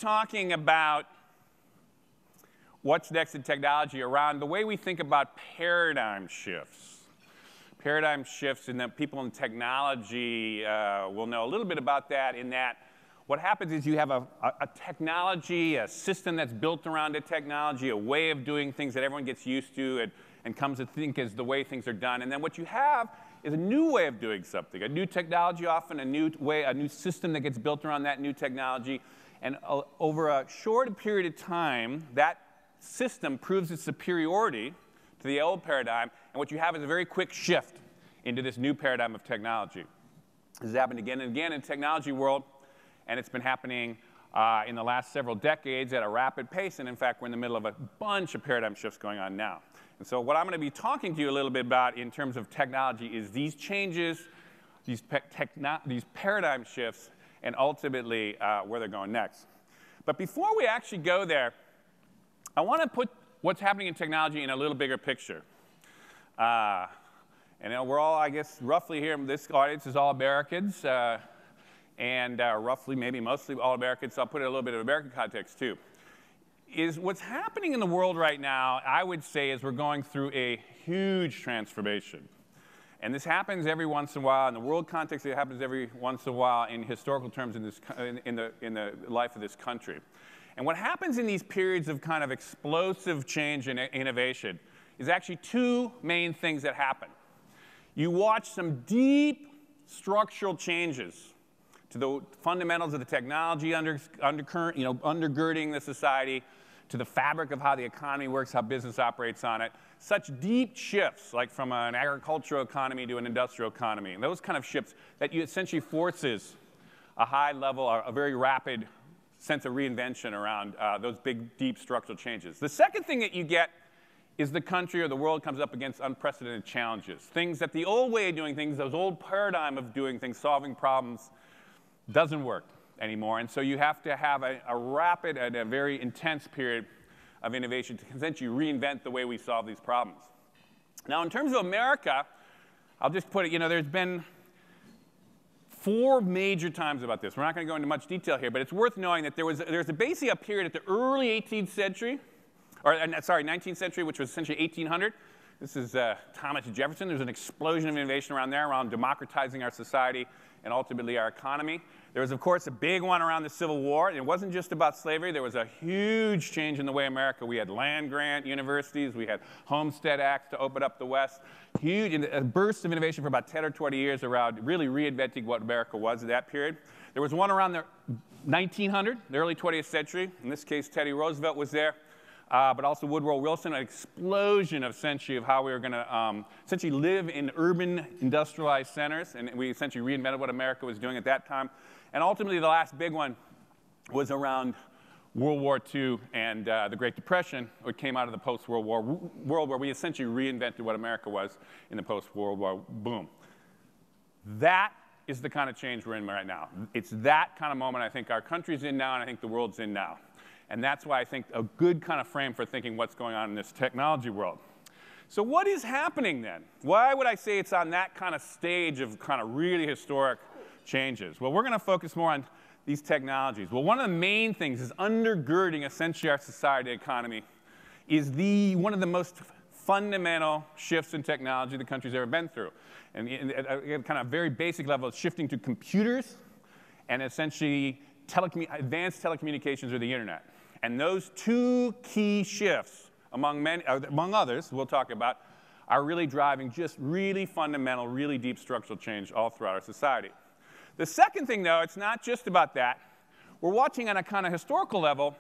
talking about what's next in technology around the way we think about paradigm shifts. Paradigm shifts, and that people in technology will know a little bit about that, in that what happens is you have a technology, a system that's built around a technology, a way of doing things that everyone gets used to and comes to think is the way things are done. And then what you have is a new way of doing something, a new technology, often a new way, a new system that gets built around that new technology. And over a short period of time, that system proves its superiority to the old paradigm. And what you have is a very quick shift into this new paradigm of technology. This has happened again and again in the technology world. And it's been happening in the last several decades at a rapid pace. And in fact, we're in the middle of a bunch of paradigm shifts going on now. And so what I'm going to be talking to you a little bit about in terms of technology is these changes, these paradigm shifts, and ultimately where they're going next. But before we actually go there, I want to put what's happening in technology in a little bigger picture. And we're all, I guess, roughly here, this audience is all Americans. And roughly, maybe mostly all Americans, so I'll put it in a little bit of American context too, is what's happening in the world right now, I would say, is we're going through a huge transformation. And this happens every once in a while. In the world context, it happens every once in a while in historical terms in the life of this country. And what happens in these periods of kind of explosive change and innovation is actually two main things that happen. You watch some deep structural changes to the fundamentals of the technology undergirding the society, to the fabric of how the economy works, how business operates on it. Such deep shifts, like from an agricultural economy to an industrial economy, and those kind of shifts that you essentially forces a high level, a very rapid sense of reinvention around those big, deep structural changes. The second thing that you get is the country or the world comes up against unprecedented challenges. Things that the old way of doing things, those old paradigm of doing things, solving problems, doesn't work anymore. And so you have to have a rapid and a very intense period of innovation to essentially reinvent the way we solve these problems. Now, in terms of America, I'll just put it, there's been 4 major times about this. We're not going to go into much detail here, but it's worth knowing that there's basically a period at the early 18th century, or sorry, 19th century, which was essentially 1800. This is Thomas Jefferson. There's an explosion of innovation around there, around democratizing our society and ultimately our economy. There was, of course, a big one around the Civil War. And it wasn't just about slavery. There was a huge change in the way America. We had land-grant universities. We had Homestead Acts to open up the West. Huge, a burst of innovation for about 10 or 20 years around really reinventing what America was at that period. There was one around the 1900, the early 20th century. In this case, Teddy Roosevelt was there. But also Woodrow Wilson, an explosion of essentially of how we were going to essentially live in urban industrialized centers. And we essentially reinvented what America was doing at that time. And ultimately, the last big one was around World War II and the Great Depression, which came out of the post-World War world where we essentially reinvented what America was in the post-World War boom. That is the kind of change we're in right now. It's that kind of moment I think our country's in now and I think the world's in now. And that's why I think a good kind of frame for thinking what's going on in this technology world. So what is happening then? Why would I say it's on that kind of stage of kind of really historic changes? Well, we're going to focus more on these technologies. Well, one of the main things is undergirding essentially our society economy is one of the most fundamental shifts in technology the country's ever been through. And at a kind of very basic level, it's shifting to computers and essentially advanced telecommunications or the internet. And those two key shifts, among others we'll talk about, are really driving just really fundamental, really deep structural change all throughout our society. The second thing, though, it's not just about that. We're watching on a kind of historical level,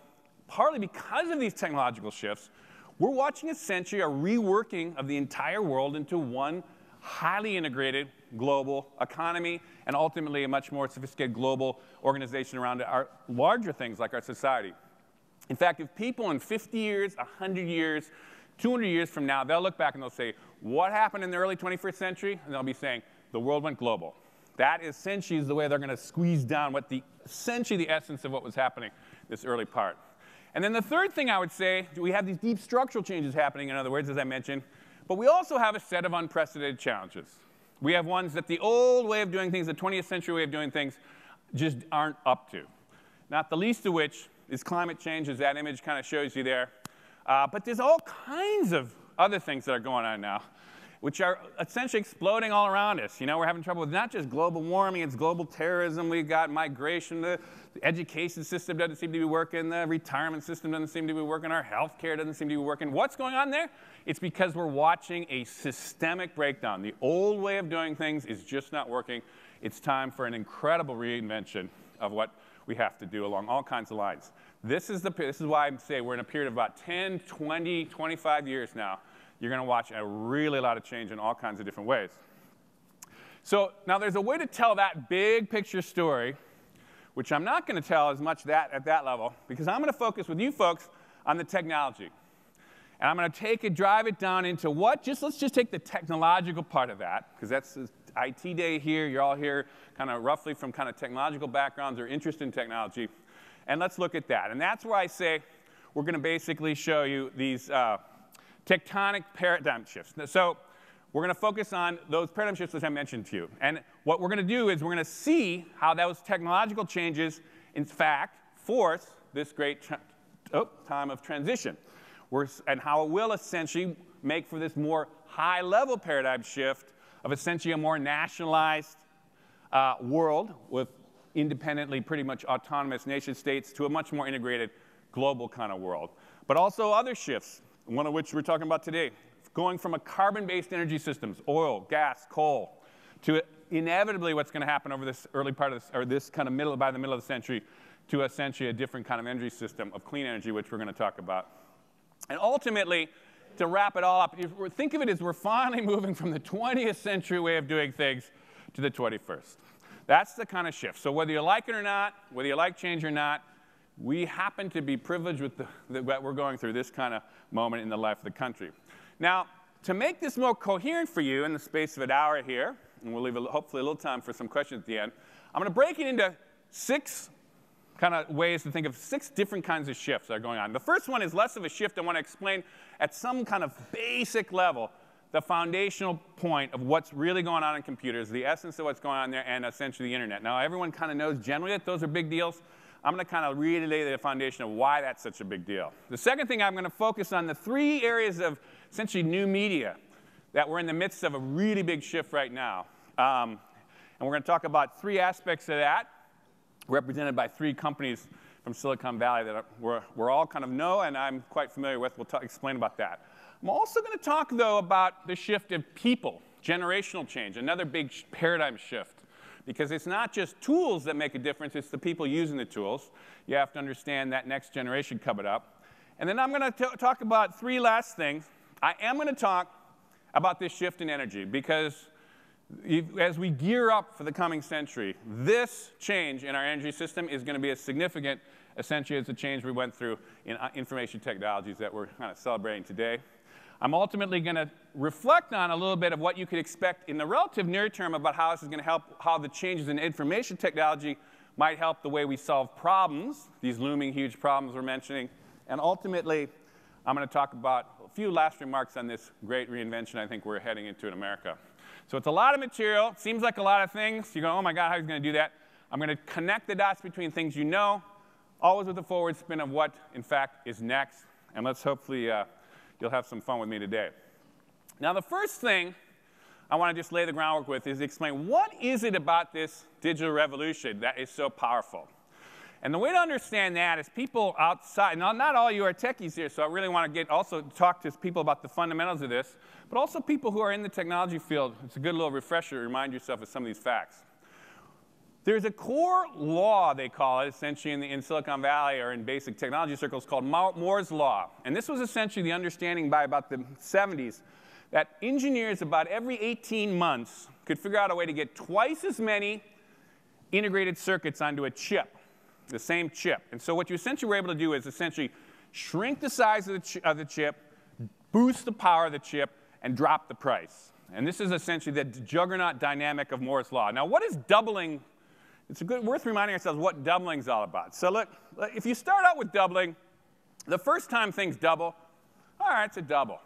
partly because of these technological shifts, we're watching essentially a reworking of the entire world into one highly integrated global economy and ultimately a much more sophisticated global organization around our larger things like our society. In fact, if people in 50 years, 100 years, 200 years from now, they'll look back and they'll say, what happened in the early 21st century? And they'll be saying, the world went global. That essentially is the way they're going to squeeze down essentially the essence of what was happening this early part. And then the third thing I would say, we have these deep structural changes happening, in other words, as I mentioned, but we also have a set of unprecedented challenges. We have ones that the old way of doing things, the 20th century way of doing things, just aren't up to. Not the least of which is climate change, as that image kind of shows you there. But there's all kinds of other things that are going on now, which are essentially exploding all around us. You know, we're having trouble with not just global warming, it's global terrorism. We've got migration. The education system doesn't seem to be working. The retirement system doesn't seem to be working. Our health care doesn't seem to be working. What's going on there? It's because we're watching a systemic breakdown. The old way of doing things is just not working. It's time for an incredible reinvention of what we have to do along all kinds of lines. This is why I say we're in a period of about 10, 20, 25 years now. You're going to watch a really lot of change in all kinds of different ways. So now there's a way to tell that big picture story, which I'm not going to tell as much at that level, because I'm going to focus with you folks on the technology. And I'm going to drive it down into let's just take the technological part of that, because that's IT day here. You're all here kind of roughly from kind of technological backgrounds or interest in technology. And let's look at that. And that's where I say we're going to basically show you these tectonic paradigm shifts. So we're going to focus on those paradigm shifts that I mentioned to you. And what we're going to do is we're going to see how those technological changes, in fact, force this great time of transition, and how it will essentially make for this more high-level paradigm shift of essentially a more nationalized world with independently pretty much autonomous nation states to a much more integrated global kind of world. But also other shifts, one of which we're talking about today, going from a carbon-based energy systems, oil, gas, coal, to inevitably what's going to happen over this early part of this, or this kind of by the middle of the century, to essentially a different kind of energy system of clean energy, which we're going to talk about. And ultimately, to wrap it all up, think of it as we're finally moving from the 20th century way of doing things to the 21st. That's the kind of shift. So whether you like it or not, whether you like change or not, we happen to be privileged with that we're going through this kind of moment in the life of the country. Now, to make this more coherent for you in the space of an hour here, and we'll leave hopefully a little time for some questions at the end, I'm going to break it into 6 kind of ways to think of 6 different kinds of shifts that are going on. The first one is less of a shift. I want to explain at some kind of basic level the foundational point of what's really going on in computers, the essence of what's going on there, and essentially the internet. Now, everyone kind of knows generally that those are big deals. I'm going to kind of relay the foundation of why that's such a big deal. The second thing, I'm going to focus on the 3 areas of essentially new media that we're in the midst of a really big shift right now. And we're going to talk about 3 aspects of that, represented by 3 companies from Silicon Valley that we're all kind of know and I'm quite familiar with. We'll explain about that. I'm also going to talk, though, about the shift of people, generational change, another big paradigm shift. Because it's not just tools that make a difference, it's the people using the tools. You have to understand that next generation coming up. And then I'm going to talk about 3 last things. I am going to talk about this shift in energy, because as we gear up for the coming century, this change in our energy system is going to be as significant, essentially, as the change we went through in information technologies that we're kind of celebrating today. I'm ultimately going to reflect on a little bit of what you could expect in the relative near term about how this is going to help, how the changes in information technology might help the way we solve problems, these looming huge problems we're mentioning. And ultimately, I'm going to talk about a few last remarks on this great reinvention I think we're heading into in America. So it's a lot of material. Seems like a lot of things. You go, oh my God, how are you going to do that? I'm going to connect the dots between things you know, always with a forward spin of what, in fact, is next. And let's hopefully you'll have some fun with me today. Now, the first thing I want to just lay the groundwork with is explain what is it about this digital revolution that is so powerful. And the way to understand that is people outside, not all you are techies here, so I really want to also talk to people about the fundamentals of this, but also people who are in the technology field. It's a good little refresher to remind yourself of some of these facts. There's a core law, they call it, essentially in Silicon Valley or in basic technology circles called Moore's Law. And this was essentially the understanding by about the 70s that engineers about every 18 months could figure out a way to get twice as many integrated circuits onto a chip, the same chip. And so what you essentially were able to do is essentially shrink the size of the chip, boost the power of the chip, and drop the price. And this is essentially the juggernaut dynamic of Moore's Law. Now, what is doubling? It's worth reminding ourselves what doubling is all about. So look, if you start out with doubling, the first time things double, all right, it's a double.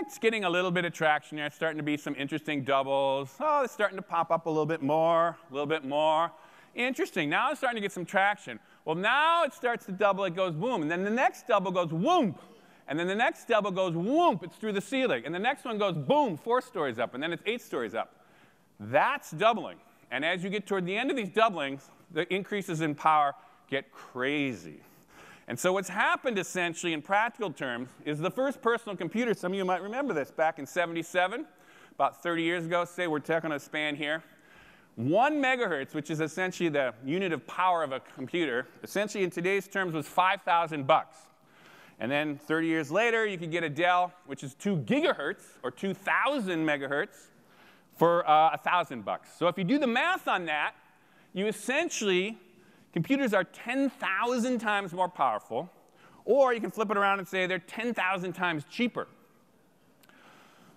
It's getting a little bit of traction here. It's starting to be some interesting doubles. Oh, it's starting to pop up a little bit more, a little bit more. Interesting. Now it's starting to get some traction. Well, now it starts to double, it goes boom. And then the next double goes whoomp. And then the next double goes whoomp, it's through the ceiling. And the next one goes boom, 4 stories up. And then it's 8 stories up. That's doubling. And as you get toward the end of these doublings, the increases in power get crazy. And so what's happened essentially in practical terms is the first personal computer, some of you might remember this, back in '77, about 30 years ago, say we're taking a span here. 1 megahertz, which is essentially the unit of power of a computer, essentially in today's terms was $5,000. And then 30 years later, you could get a Dell, which is 2 gigahertz, or 2,000 megahertz, for $1,000. So if you do the math on that, you essentially, computers are 10,000 times more powerful, or you can flip it around and say they're 10,000 times cheaper.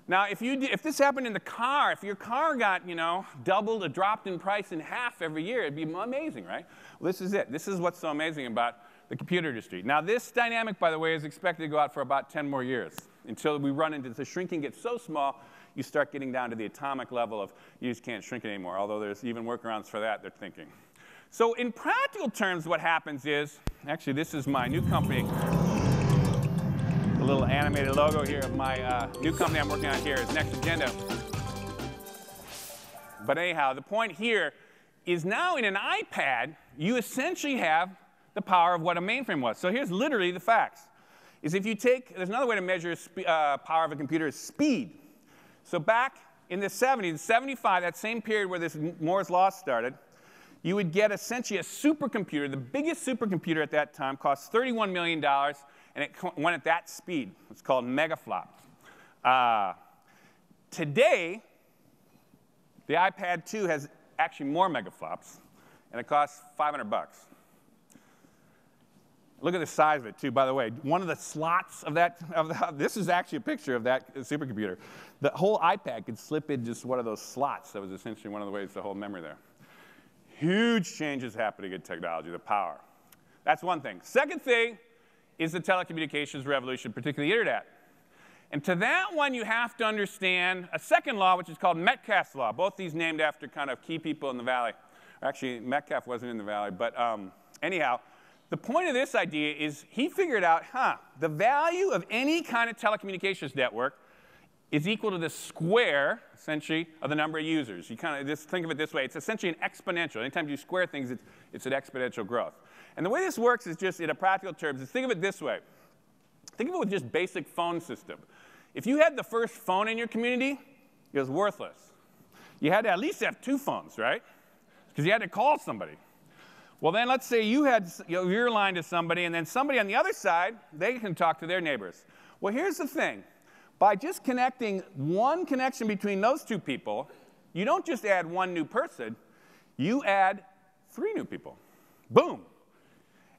Now, if this happened in the car, if your car got, doubled or dropped in price in half every year, it'd be amazing, right? Well, this is it. This is what's so amazing about the computer industry. Now, this dynamic, by the way, is expected to go out for about 10 more years until we run into the shrinking gets so small, you start getting down to the atomic level of you just can't shrink it anymore, although there's even workarounds for that, they're thinking. So in practical terms, what happens is, actually, this is my new company. The little animated logo here of my new company I'm working on here is Next Agenda. But anyhow, the point here is now in an iPad, you essentially have the power of what a mainframe was. So here's literally the facts. Is if you take, there's another way to measure power of a computer is speed. So back in the 70s, 75, that same period where this Moore's Law started, you would get essentially a supercomputer. The biggest supercomputer at that time cost $31 million. And it went at that speed. It's called megaflops. Today, the iPad 2 has actually more megaflops, and it costs $500. Look at the size of it, too, by the way. One of the slots of that, this is actually a picture of that supercomputer. The whole iPad could slip in just one of those slots. That was essentially one of the ways to hold memory there. Huge changes happening in technology, the power. That's one thing. Second thing is the telecommunications revolution, particularly the internet. And to that one, you have to understand a second law, which is called Metcalfe's law, both these named after kind of key people in the valley. Actually, Metcalfe wasn't in the valley, but anyhow, the point of this idea is he figured out, the value of any kind of telecommunications network is equal to the square, essentially, of the number of users. You kind of just think of it this way. It's essentially an exponential. Anytime you square things, it's an exponential growth. And the way this works is just, in a practical terms, is think of it this way. Think of it with just basic phone system. If you had the first phone in your community, it was worthless. You had to at least have 2 phones, right? Because you had to call somebody. Well, then let's say you had your line to somebody, and then somebody on the other side, they can talk to their neighbors. Well, here's the thing. By just connecting one connection between those 2 people, you don't just add 1 new person, you add 3 new people. Boom.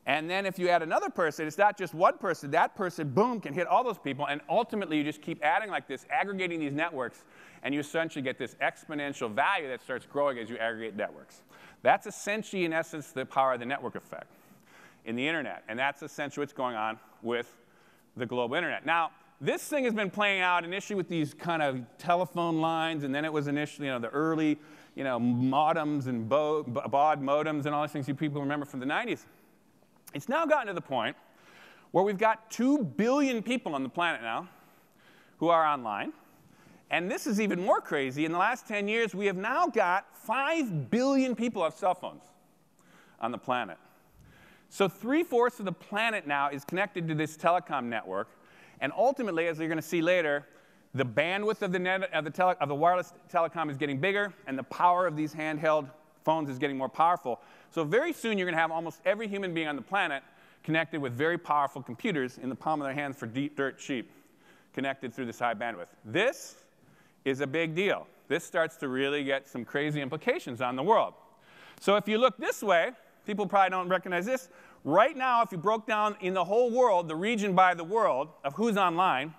And then if you add another person, it's not just 1 person. That person, boom, can hit all those people. And ultimately, you just keep adding like this, aggregating these networks, and you essentially get this exponential value that starts growing as you aggregate networks. That's essentially, in essence, the power of the network effect in the internet. And that's essentially what's going on with the global internet. Now, this thing has been playing out initially with these kind of telephone lines, and then it was initially, the early, modems and baud modems and all these things you people remember from the 90s. It's now gotten to the point where we've got 2 billion people on the planet now who are online. And this is even more crazy. In the last 10 years, we have now got 5 billion people who have cell phones on the planet. So 3/4 of the planet now is connected to this telecom network. And ultimately, as you're going to see later, the bandwidth of the wireless telecom is getting bigger, and the power of these handheld phones is getting more powerful. So very soon, you're going to have almost every human being on the planet connected with very powerful computers in the palm of their hands for dirt cheap, connected through this high bandwidth. This is a big deal. This starts to really get some crazy implications on the world. So if you look this way, people probably don't recognize this. Right now, if you broke down in the whole world, the region by the world of who's online,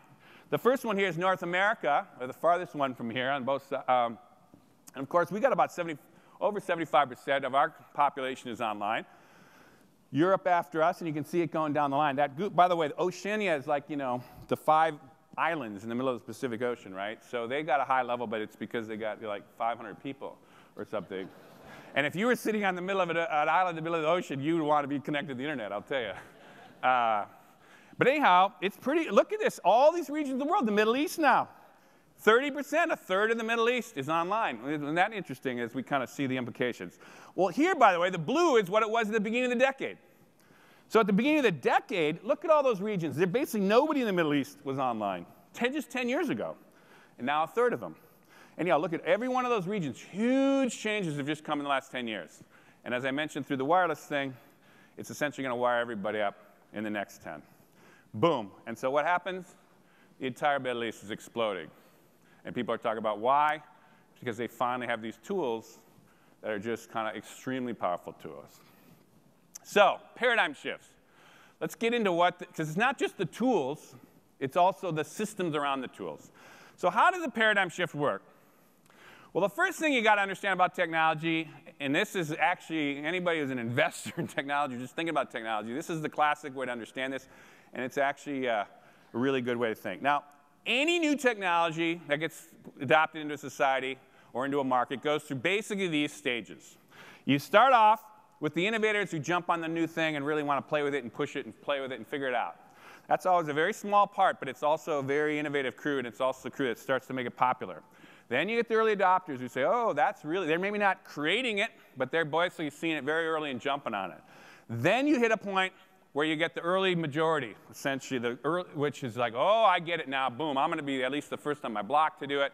the first one here is North America, or the farthest one from here on both sides. And of course, we got about over 75% of our population is online. Europe after us, and you can see it going down the line. By the way, Oceania is like, the 5 islands in the middle of the Pacific Ocean, right? So they got a high level, but it's because they got like 500 people or something. And if you were sitting on the middle of an island in the middle of the ocean, you would want to be connected to the internet, I'll tell you. But anyhow, it's pretty, look at this, all these regions of the world, the Middle East now. 30%, a third of the Middle East is online. Isn't that interesting as we kind of see the implications? Well, here, by the way, the blue is what it was at the beginning of the decade. So at the beginning of the decade, look at all those regions. There basically nobody in the Middle East was online, just 10 years ago. And now a third of them. And yeah, look at every one of those regions. Huge changes have just come in the last 10 years. And as I mentioned through the wireless thing, it's essentially going to wire everybody up in the next 10. Boom. And so what happens? The entire Middle East is exploding. And people are talking about why? Because they finally have these tools that are just kind of extremely powerful to us. So, paradigm shifts. Let's get into what, because it's not just the tools, it's also the systems around the tools. So how does a paradigm shift work? Well, the first thing you got to understand about technology, and this is actually anybody who's an investor in technology, just thinking about technology, this is the classic way to understand this, and it's actually a really good way to think. Now, any new technology that gets adopted into society or into a market goes through basically these stages. You start off with the innovators who jump on the new thing and really want to play with it and push it and play with it and figure it out. That's always a very small part, but it's also a very innovative crew, and it's also the crew that starts to make it popular. Then you get the early adopters who say, oh, that's really, they're maybe not creating it, but they're basically seeing it very early and jumping on it. Then you hit a point where you get the early majority, essentially, which is like, oh, I get it now, boom, I'm going to be at least the first on my block to do it.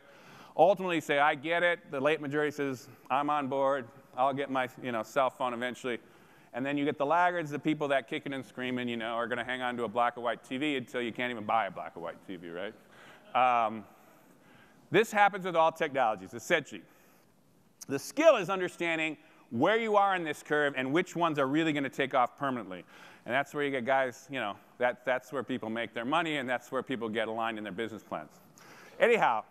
Ultimately say, I get it. The late majority says, I'm on board. I'll get my cell phone eventually. And then you get the laggards, the people that kicking and screaming, are going to hang on to a black and white TV until you can't even buy a black and white TV, right? This happens with all technologies, essentially. The skill is understanding where you are in this curve and which ones are really going to take off permanently. And that's where you get guys, that's where people make their money, and that's where people get aligned in their business plans. Anyhow,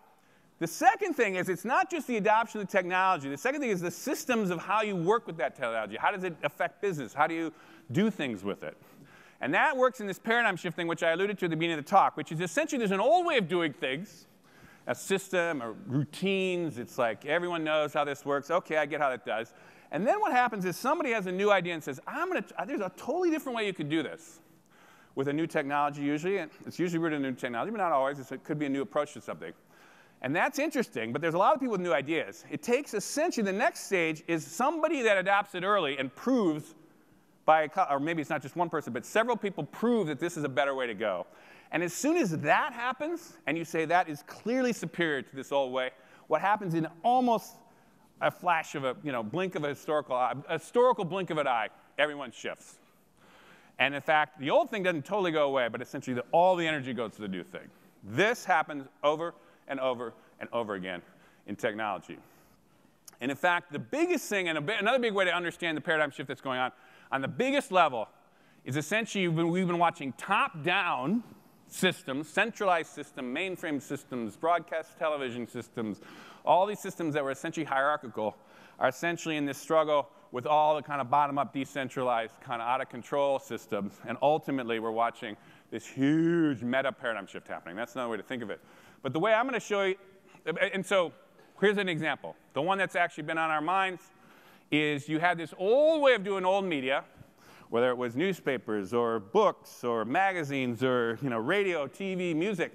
the second thing is it's not just the adoption of the technology. The second thing is the systems of how you work with that technology. How does it affect business? How do you do things with it? And that works in this paradigm shift thing, which I alluded to at the beginning of the talk, which is essentially there's an old way of doing things, a system or routines. It's like everyone knows how this works. OK, I get how that does. And then what happens is somebody has a new idea and says, there's a totally different way you could do this with a new technology usually. And it's usually rooted in new technology, but not always. It could be a new approach to something. And that's interesting, but there's a lot of people with new ideas. It takes essentially the next stage is somebody that adopts it early and proves or maybe it's not just one person, but several people prove that this is a better way to go. And as soon as that happens, and you say that is clearly superior to this old way, what happens in almost a flash of a blink of a historical blink of an eye, everyone shifts. And in fact, the old thing doesn't totally go away, but essentially all the energy goes to the new thing. This happens over and over and over again in technology. And in fact, the biggest thing, and another big way to understand the paradigm shift that's going on the biggest level, is essentially we've been watching top-down systems, centralized systems, mainframe systems, broadcast television systems, all these systems that were essentially hierarchical are essentially in this struggle with all the kind of bottom-up, decentralized, kind of out-of-control systems. And ultimately, we're watching this huge meta-paradigm shift happening. That's another way to think of it. But the way I'm going to show you, and so here's an example. The one that's actually been on our minds is you had this old way of doing old media, whether it was newspapers or books or magazines or radio, TV, music,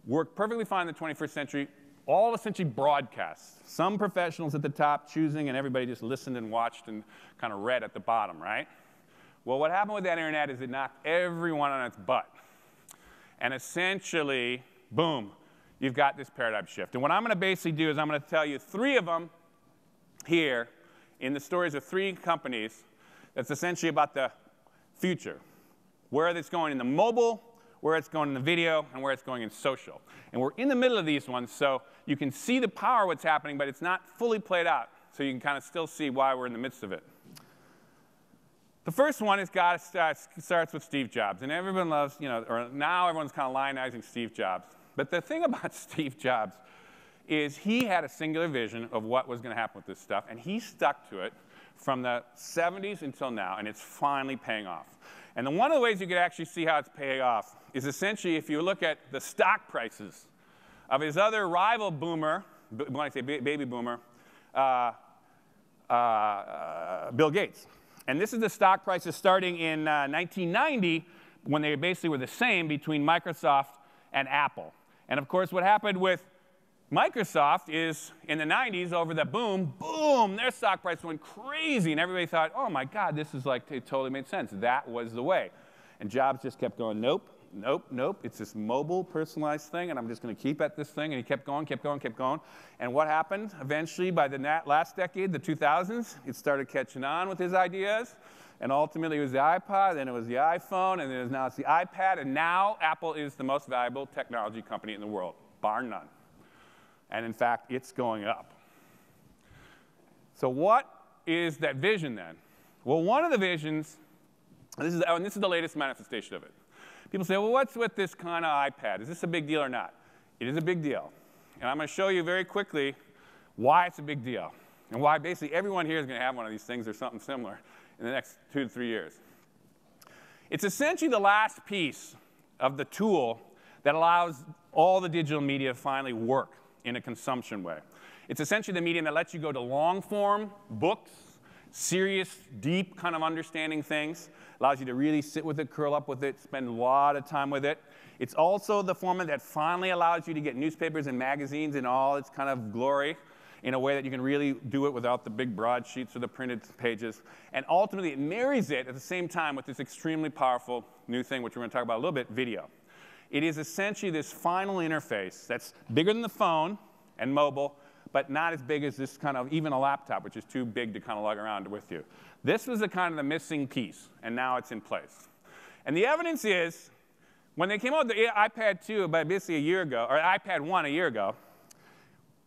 worked perfectly fine in the 21st century, all essentially broadcasts. Some professionals at the top choosing, and everybody just listened and watched and kind of read at the bottom, right? Well, what happened with that internet is it knocked everyone on its butt. And essentially, boom, you've got this paradigm shift. And what I'm going to basically do is I'm going to tell you 3 of them here in the stories of 3 companies that's essentially about the future, where it's going in the mobile, where it's going in the video, and where it's going in social. And we're in the middle of these ones, so you can see the power of what's happening, but it's not fully played out. So you can kind of still see why we're in the midst of it. The first one starts with Steve Jobs. And everyone loves, or now everyone's kind of lionizing Steve Jobs. But the thing about Steve Jobs is he had a singular vision of what was going to happen with this stuff, and he stuck to it from the 70s until now, and it's finally paying off. And one of the ways you could actually see how it's paying off is essentially if you look at the stock prices of his other rival boomer, when I say baby boomer, Bill Gates. And this is the stock prices starting in 1990, when they basically were the same between Microsoft and Apple. And of course, what happened with Microsoft is in the 90s, over the boom, their stock price went crazy. And everybody thought, oh my God, this is like, it totally made sense. That was the way. And Jobs just kept going, nope, nope, nope. It's this mobile, personalized thing, and I'm just going to keep at this thing. And he kept going, kept going, kept going. And what happened? Eventually, by the last decade, the 2000s, it started catching on with his ideas. And ultimately, it was the iPod, then it was the iPhone, and then now it's the iPad. And now, Apple is the most valuable technology company in the world, bar none. And in fact, it's going up. So what is that vision then? Well, one of the visions, this is the latest manifestation of it. People say, well, what's with this kind of iPad? Is this a big deal or not? It is a big deal. And I'm going to show you very quickly why it's a big deal, and why basically everyone here is going to have one of these things or something similar in the next 2 to 3 years. It's essentially the last piece of the tool that allows all the digital media to finally work in a consumption way. It's essentially the medium that lets you go to long-form books, serious, deep kind of understanding things, allows you to really sit with it, curl up with it, spend a lot of time with it. It's also the format that finally allows you to get newspapers and magazines in all its kind of glory in a way that you can really do it without the big broadsheets or the printed pages. And ultimately, it marries it at the same time with this extremely powerful new thing, which we're going to talk about a little bit, video. It is essentially this final interface that's bigger than the phone and mobile, but not as big as this kind of, even a laptop, which is too big to kind of lug around with you. This was the kind of the missing piece, and now it's in place. And the evidence is, when they came out with the iPad 2 about basically a year ago, or iPad 1 a year ago,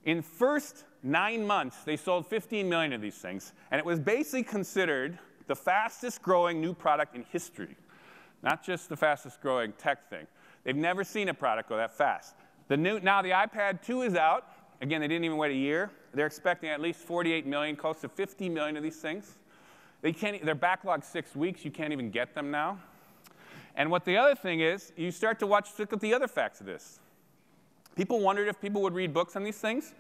in the first 9 months, they sold 15 million of these things, and it was basically considered the fastest growing new product in history, not just the fastest growing tech thing. They've never seen a product go that fast. Now the iPad 2 is out. Again, they didn't even wait a year. They're expecting at least 48 million, close to 50 million of these things. They're backlogged 6 weeks. You can't even get them now. And what the other thing is, you start to look at the other facts of this. People wondered if people would read books on these things.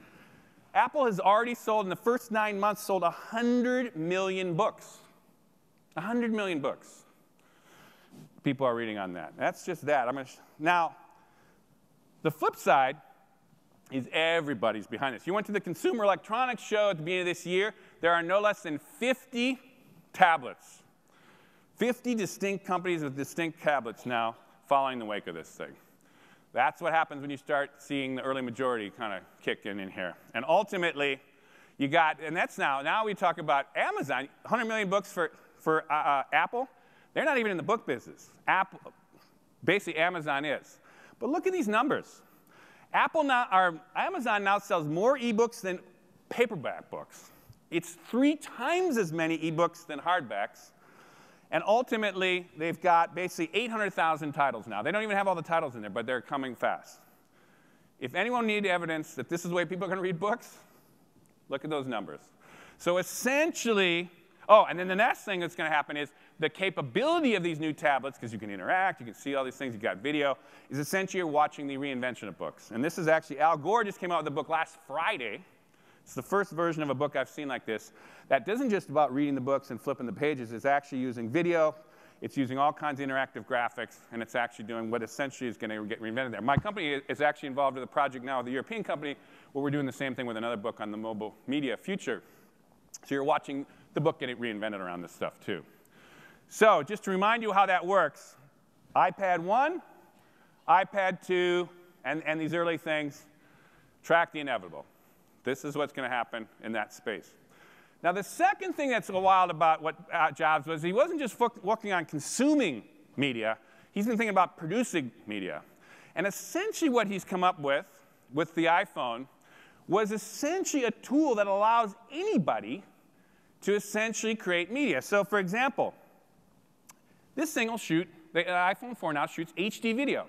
Apple has already sold, in the first 9 months, sold 100 million books. 100 million books. People are reading on that. That's just that. Now, the flip side is everybody's behind this. You went to the Consumer Electronics Show at the beginning of this year. There are no less than 50 tablets. 50 distinct companies with distinct tablets now following the wake of this thing. That's what happens when you start seeing the early majority kind of kick in here. And ultimately, you got, and that's now we talk about Amazon, 100 million books for Apple. They're not even in the book business. Basically, Amazon is. But look at these numbers. Amazon now sells more ebooks than paperback books. It's 3 times as many ebooks than hardbacks. And ultimately, they've got basically 800,000 titles now. They don't even have all the titles in there, but they're coming fast. If anyone needed evidence that this is the way people are going to read books, look at those numbers. So essentially, and then the next thing that's going to happen is the capability of these new tablets, because you can interact, you can see all these things, you've got video, is essentially you're watching the reinvention of books. And this is actually, Al Gore just came out with a book last Friday. It's the first version of a book I've seen like this that isn't just about reading the books and flipping the pages. It's actually using video. It's using all kinds of interactive graphics, and it's actually doing what essentially is going to get reinvented there. My company is actually involved with a project now with a European company where we're doing the same thing with another book on the mobile media future. So you're watching the book get reinvented around this stuff too. So just to remind you how that works, iPad 1, iPad 2, and these early things track the inevitable. This is what's going to happen in that space. Now, the second thing that's so wild about what Jobs was, he wasn't just working on consuming media. He's been thinking about producing media. And essentially what he's come up with the iPhone, was essentially a tool that allows anybody to essentially create media. So, for example, this thing will shoot, the iPhone 4 now shoots HD video.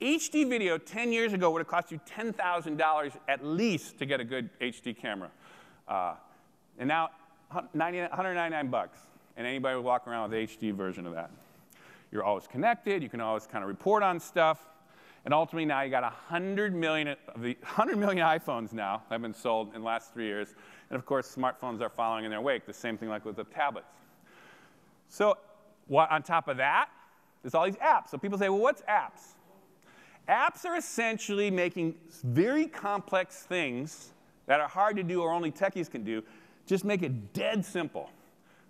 HD video 10 years ago would have cost you $10,000 at least to get a good HD camera. And now, $199, and anybody would walk around with the HD version of that. You're always connected. You can always kind of report on stuff. And ultimately now you got 100 million iPhones now have been sold in the last 3 years. And of course, smartphones are following in their wake, the same thing like with the tablets. So on top of that, there's all these apps. So people say, well, what's apps? Apps are essentially making very complex things that are hard to do or only techies can do, just make it dead simple.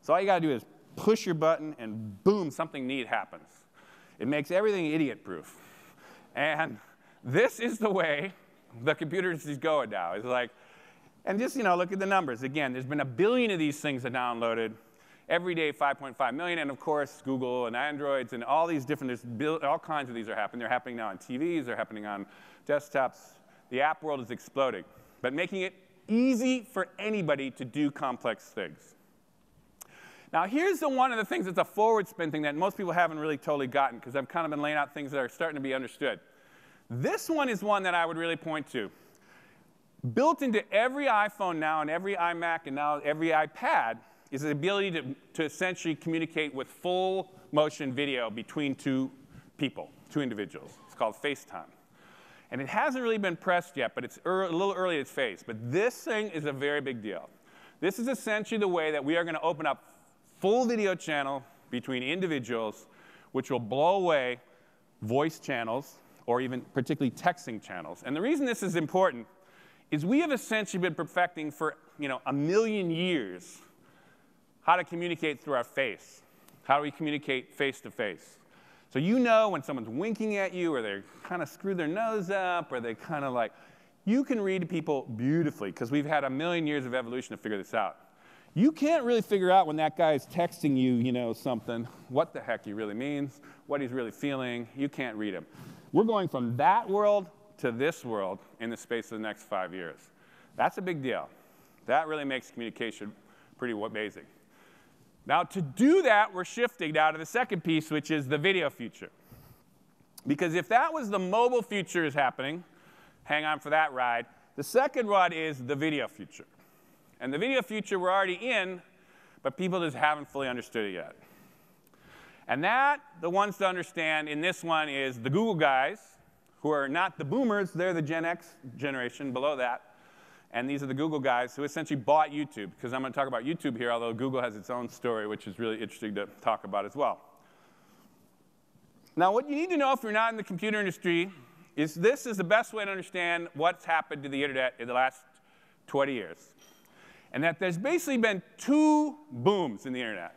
So all you got to do is push your button and boom, something neat happens. It makes everything idiot-proof. And this is the way the computer industry is going now. It's like, and just, look at the numbers. Again, there's been 1 billion of these things that are downloaded. Every day, 5.5 million. And of course, Google and Androids and all these different, all kinds of these are happening. They're happening now on TVs. They're happening on desktops. The app world is exploding, but making it easy for anybody to do complex things. Now, here's one of the things that's a forward spin thing that most people haven't really totally gotten, because I've kind of been laying out things that are starting to be understood. This one is one that I would really point to. Built into every iPhone now and every iMac and now every iPad is the ability to essentially communicate with full motion video between two people, two individuals. It's called FaceTime. And it hasn't really been pressed yet, but it's a little early in its phase. But this thing is a very big deal. This is essentially the way that we are going to open up full video channel between individuals, which will blow away voice channels or even particularly texting channels. And the reason this is important is we have essentially been perfecting for 1 million years how to communicate through our face. How do we communicate face to face? So when someone's winking at you, or they kind of screw their nose up, or they kind of you can read people beautifully, because we've had 1 million years of evolution to figure this out. You can't really figure out when that guy is texting you, something, what the heck he really means, what he's really feeling. You can't read him. We're going from that world to this world in the space of the next 5 years. That's a big deal. That really makes communication pretty amazing. Now, to do that, we're shifting now to the second piece, which is the video future. Because if that was the mobile future is happening, hang on for that ride, the second ride is the video future. And the video future we're already in, but people just haven't fully understood it yet. And the ones to understand in this one is the Google guys, who are not the boomers, they're the Gen X generation below that. And these are the Google guys who essentially bought YouTube, because I'm going to talk about YouTube here, although Google has its own story, which is really interesting to talk about as well. Now, what you need to know if you're not in the computer industry is this is the best way to understand what's happened to the internet in the last 20 years. And that there's basically been 2 booms in the internet.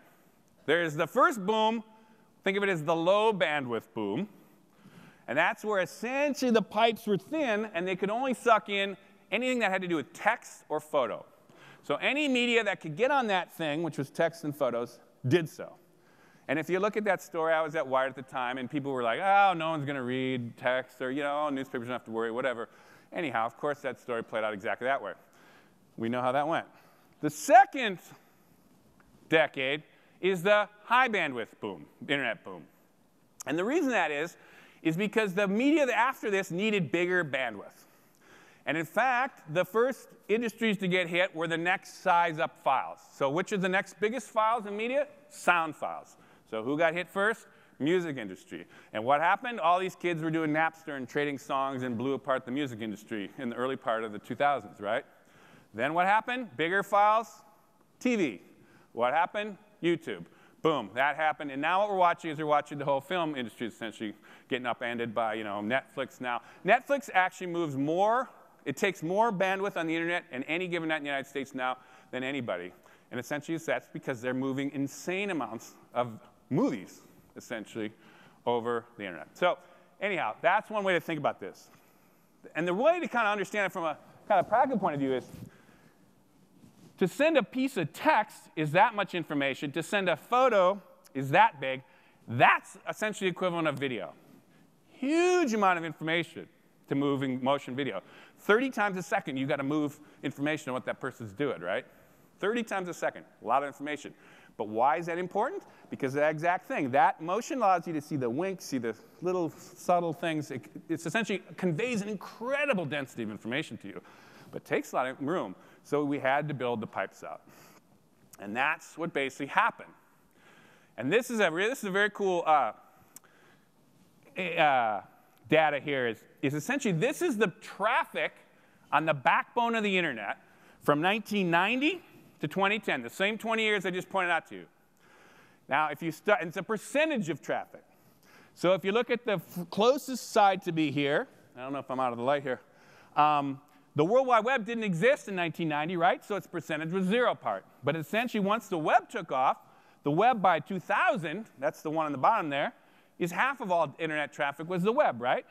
There's the first boom, think of it as the low bandwidth boom. And that's where essentially the pipes were thin, and they could only suck in anything that had to do with text or photo. So any media that could get on that thing, which was text and photos, did so. And if you look at that story, I was at Wired at the time, and people were like, oh, no one's going to read text, or, newspapers don't have to worry, whatever. Anyhow, of course, that story played out exactly that way. We know how that went. The second decade is the high bandwidth boom, internet boom. And the reason that is because the media after this needed bigger bandwidth. And in fact, the first industries to get hit were the next size up files. So which are the next biggest files in media? Sound files. So who got hit first? Music industry. And what happened? All these kids were doing Napster and trading songs and blew apart the music industry in the early part of the 2000s, right? Then what happened? Bigger files? TV. What happened? YouTube. Boom, that happened. And now what we're watching is we're watching the whole film industry essentially getting upended by Netflix now. Netflix actually moves more. It takes more bandwidth on the internet in any given night in the United States now than anybody. And essentially that's because they're moving insane amounts of movies, essentially, over the internet. So anyhow, that's one way to think about this. And the way to kind of understand it from a kind of practical point of view is to send a piece of text is that much information. To send a photo is that big. That's essentially equivalent of video. Huge amount of information to moving motion video. 30 times a second, you've got to move information on what that person's doing, right? 30 times a second, a lot of information. But why is that important? Because of that exact thing. That motion allows you to see the winks, see the little subtle things. It's essentially conveys an incredible density of information to you, but takes a lot of room. So we had to build the pipes out. And that's what basically happened. And this is a very cool data here is essentially this is the traffic on the backbone of the internet from 1990 to 2010, the same 20 years I just pointed out to you. Now, if you start, it's a percentage of traffic. So if you look at the closest side to be here, I don't know if I'm out of the light here, the World Wide Web didn't exist in 1990, right? So its percentage was 0 part. But essentially, once the web took off, the web by 2000, that's the one on the bottom there, is half of all internet traffic was the web, right?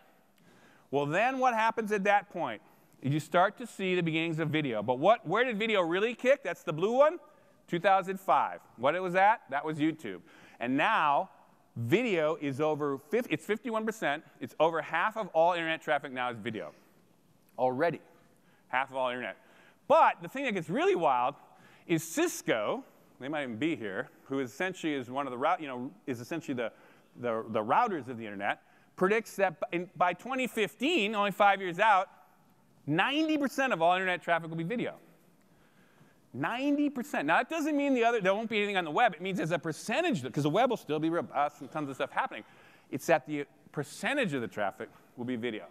Well, then what happens at that point? You start to see the beginnings of video. But where did video really kick? That's the blue one, 2005. What it was at? That was YouTube. And now, video is over, it's 51%. It's over half of all internet traffic now is video. Already, half of all internet. But the thing that gets really wild is Cisco, they might even be here, who essentially is one of the, is essentially the routers of the internet, predicts that by 2015, only 5 years out, 90% of all internet traffic will be video. 90%. Now, that doesn't mean there won't be anything on the web. It means as a percentage, because the web will still be robust and tons of stuff happening. It's that the percentage of the traffic will be video.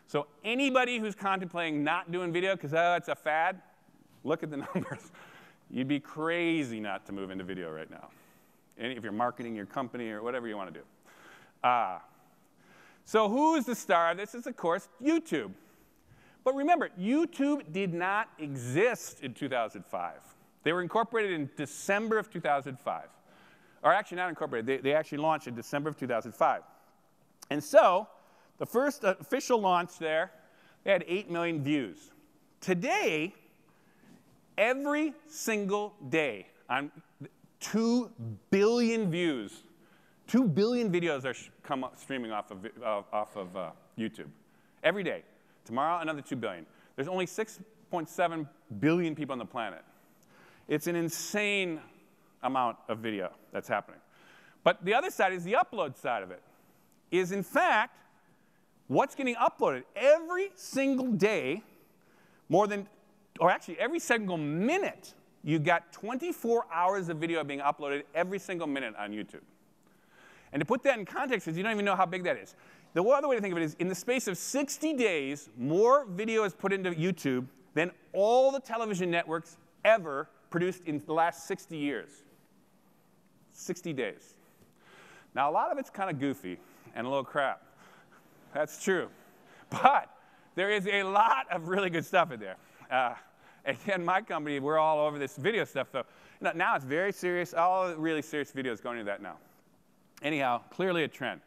So anybody who's contemplating not doing video because, oh, it's a fad, look at the numbers. You'd be crazy not to move into video right now, if you're marketing your company or whatever you want to do. So who is the star of this? It's, of course, YouTube. But remember, YouTube did not exist in 2005. They were incorporated in December of 2005. Or actually not incorporated. They actually launched in December of 2005. And so the first official launch there, they had 8 million views. Today, every single day, on 2 billion views, 2 billion videos are streaming off of YouTube. Every day. Tomorrow, another 2 billion. There's only 6.7 billion people on the planet. It's an insane amount of video that's happening. But the other side is the upload side of it, is in fact, what's getting uploaded every single day, actually every single minute, you got 24 hours of video being uploaded every single minute on YouTube. And to put that in context, because you don't even know how big that is, the other way to think of it is, in the space of 60 days, more video is put into YouTube than all the television networks ever produced in the last 60 years. 60 days. Now, a lot of it's kind of goofy and a little crap. That's true. But there is a lot of really good stuff in there. And my company, we're all over this video stuff. So now it's very serious. All really serious videos going into that now. Anyhow, clearly a trend.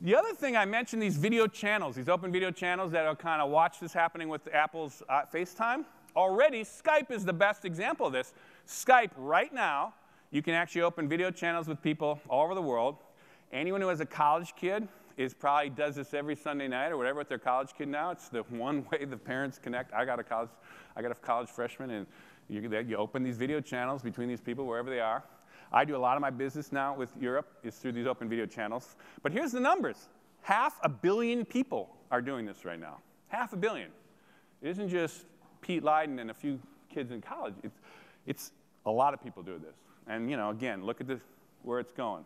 The other thing I mentioned, these video channels, these open video channels that will kind of watch this happening with Apple's FaceTime. Already, Skype is the best example of this. Skype, right now, you can actually open video channels with people all over the world. Anyone who has a college kid probably does this every Sunday night or whatever with their college kid now. It's the one way the parents connect. I got a college freshman, and you open these video channels between these people wherever they are. I do a lot of my business now with Europe is through these open video channels. But here's the numbers. 500 million people are doing this right now. 500 million. It isn't just Pete Leiden and a few kids in college. It's a lot of people doing this. And again, look at where it's going.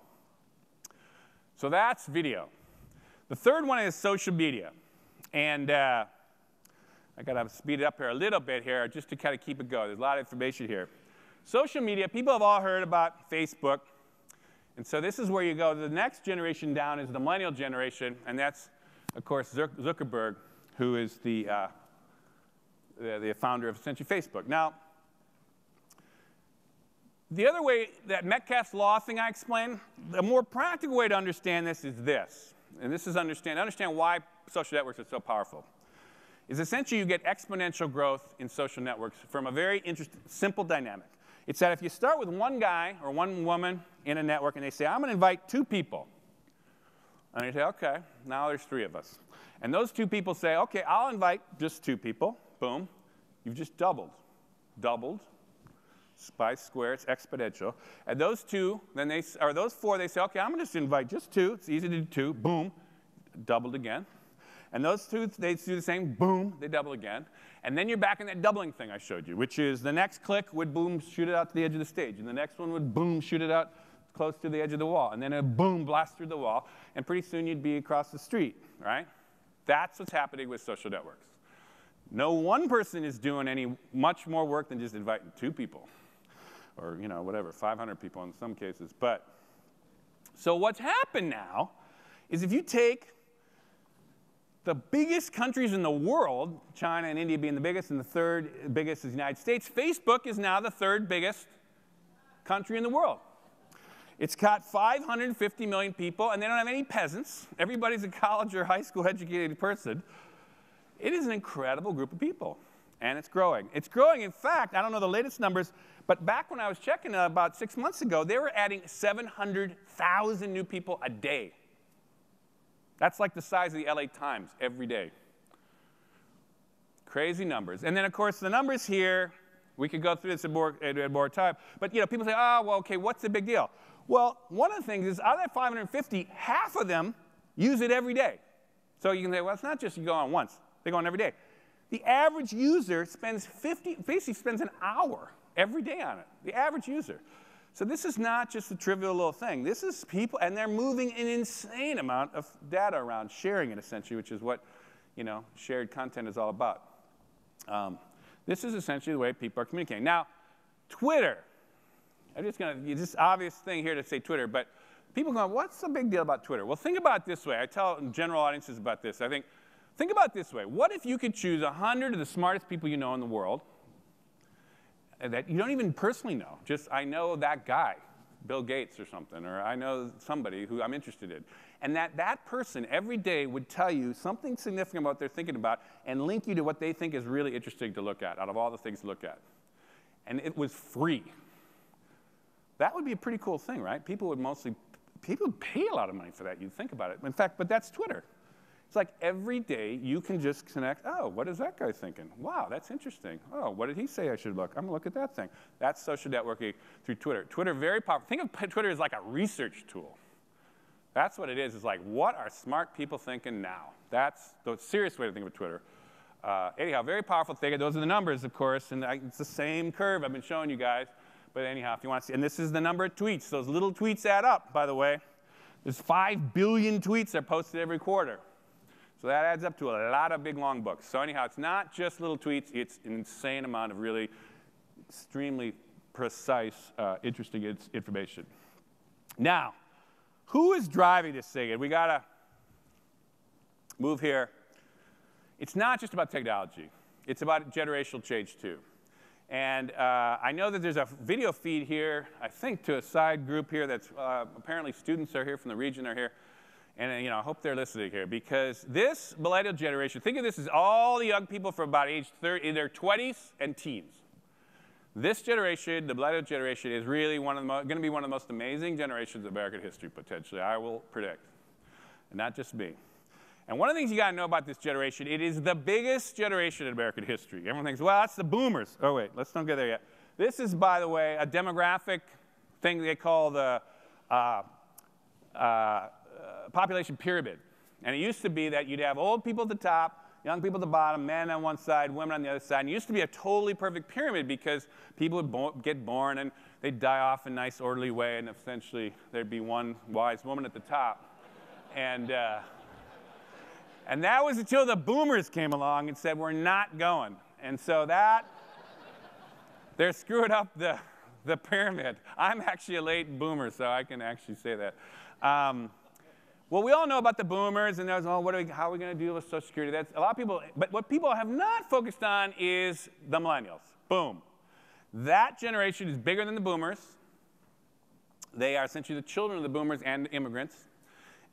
So that's video. The third one is social media. And I got to speed it up here a little bit here just to kind of keep it going. There's a lot of information here. Social media, people have all heard about Facebook. And so this is where you go. The next generation down is the millennial generation. And that's, of course, Zuckerberg, who is the founder of essentially Facebook. Now, the other way, that Metcalfe's law thing I explained, the more practical way to understand this is this. And this is understand why social networks are so powerful. Is essentially you get exponential growth in social networks from a very interesting, simple dynamic. It's that if you start with one guy or one woman in a network and they say, I'm going to invite 2 people. And you say, OK, now there's 3 of us. And those 2 people say, OK, I'll invite just 2 people. Boom. You've just doubled. Doubled. By square, it's exponential. And those 2, those 4, they say, OK, I'm going to just invite just 2. It's easy to do 2. Boom. Doubled again. And those 2, they do the same. Boom. They double again. And then you're back in that doubling thing I showed you, which is the next click would, boom, shoot it out to the edge of the stage. And the next one would, boom, shoot it out close to the edge of the wall, and then a boom, blast through the wall, and pretty soon you'd be across the street, right? That's what's happening with social networks. No one person is doing any much more work than just inviting 2 people, or whatever, 500 people in some cases. But so what's happened now is if you take the biggest countries in the world, China and India being the biggest, and the 3rd biggest is the United States, Facebook is now the 3rd biggest country in the world. It's got 550 million people, and they don't have any peasants. Everybody's a college or high school educated person. It is an incredible group of people, and it's growing. It's growing. In fact, I don't know the latest numbers, but back when I was checking about 6 months ago, they were adding 700,000 new people a day. That's like the size of the LA Times every day. Crazy numbers. And then, of course, the numbers here, we could go through this in more time. But people say, oh, well, OK, what's the big deal? Well, one of the things is out of that 550, half of them use it every day. So you can say, well, it's not just you go on once. They go on every day. The average user basically spends an hour every day on it, the average user. So this is not just a trivial little thing. This is people, and they're moving an insane amount of data around, sharing it essentially, which is what shared content is all about. This is essentially the way people are communicating. Now, Twitter. I'm just going to, this obvious thing here to say Twitter, but people go, what's the big deal about Twitter? Well, think about it this way. I tell general audiences about this. Think about it this way. What if you could choose 100 of the smartest people you know in the world that you don't even personally know? Just, I know that guy, Bill Gates or something, or I know somebody who I'm interested in. And that person every day would tell you something significant about what they're thinking about and link you to what they think is really interesting to look at out of all the things to look at. And it was free. That would be a pretty cool thing, right? People would pay a lot of money for that. You'd think about it. In fact, but that's Twitter. It's like every day you can just connect, oh, what is that guy thinking? Wow, that's interesting. Oh, what did he say I should look? I'm going to look at that thing. That's social networking through Twitter. Twitter, very powerful. Think of Twitter as like a research tool. That's what it is. It's like, what are smart people thinking now? That's the serious way to think of Twitter. Anyhow, very powerful thing. Those are the numbers, of course, and it's the same curve I've been showing you guys. But anyhow, if you want to see, and this is the number of tweets. Those little tweets add up, by the way. There's 5 billion tweets that are posted every quarter. So that adds up to a lot of big, long books. So anyhow, it's not just little tweets. It's an insane amount of really extremely precise, interesting information. Now, who is driving this thing? And we got to move here. It's not just about technology. It's about generational change, too. And I know that there's a video feed here, I think, to a side group here that's apparently students are here from the region are here. And I hope they're listening here, because this millennial generation, think of this as all the young people from about age 30, in their 20s and teens. This generation, the millennial generation, is really going to be one of the most amazing generations of American history, potentially, I will predict. And not just me. And one of the things you got to know about this generation, it is the biggest generation in American history. Everyone thinks, well, that's the boomers. Oh, wait, let's not get there yet. This is, by the way, a demographic thing they call the population pyramid. And it used to be that you'd have old people at the top, young people at the bottom, men on one side, women on the other side. And it used to be a totally perfect pyramid because people would get born and they'd die off in a nice, orderly way, and essentially there'd be one wise woman at the top. And that was until the boomers came along and said, we're not going. And so they're screwing up the pyramid. I'm actually a late boomer, so I can actually say that. Well, we all know about the boomers, and there's, how are we going to deal with Social Security? That's a lot of people, but what people have not focused on is the millennials. Boom. That generation is bigger than the boomers. They are essentially the children of the boomers and immigrants,